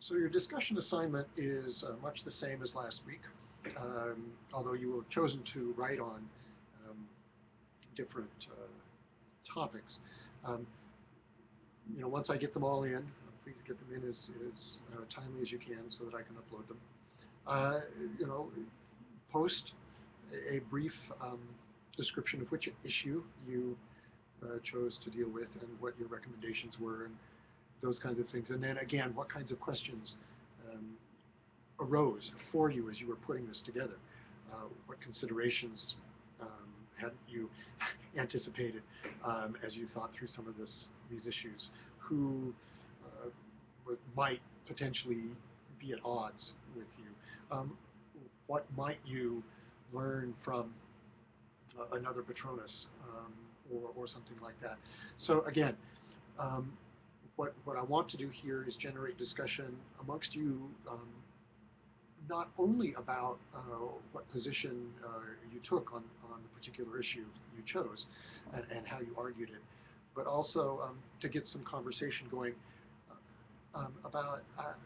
So your discussion assignment is much the same as last week, although you have chosen to write on um, different topics. Um, once I get them all in, please get them in as timely as you can so that I can upload them. Uh, you know, Post a brief description of which issue you chose to deal with and what your recommendations were and those kinds of things. And then again, what kinds of questions um, arose for you as you were putting this together? What considerations had you anticipated as you thought through some of these issues? Who might potentially be at odds with you? What might you learn from another Patronus or something like that? So again, what I want to do here is generate discussion amongst you, not only about what position you took on the particular issue you chose and how you argued it, but also to get some conversation going about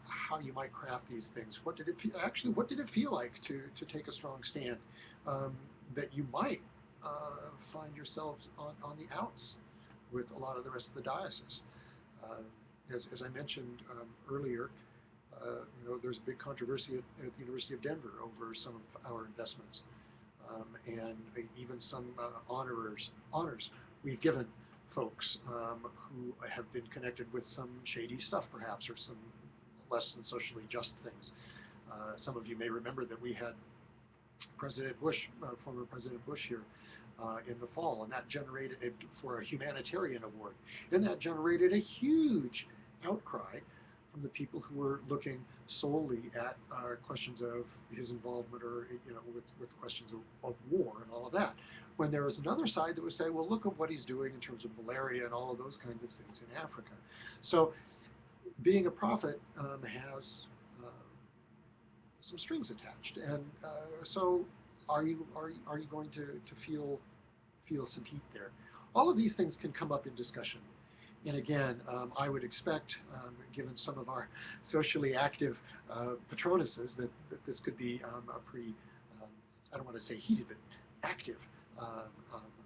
how you might craft these things. What did it actually? What did it feel like to take a strong stand that you might find yourselves on the outs with a lot of the rest of the diocese? As I mentioned earlier, there's a big controversy at the University of Denver over some of our investments, and even some honors we've given folks who have been connected with some shady stuff, perhaps, or some less than socially just things. Some of you may remember that we had President Bush, former President Bush here in the fall, and that generated for a humanitarian award, and that generated a huge outcry from the people who were looking solely at questions of his involvement, or with questions of war and all of that. When there was another side that would say, well, look at what he's doing in terms of malaria and all of those kinds of things in Africa. So, being a prophet has some strings attached, and so are you going to feel some heat there? All of these things can come up in discussion. And again, I would expect, given some of our socially active Patronuses, that this could be a pretty, I don't want to say heated, but active,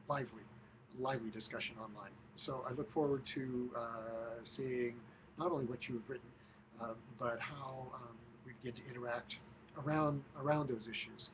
lively discussion online. So I look forward to seeing not only what you've written, but how we begin to interact around those issues.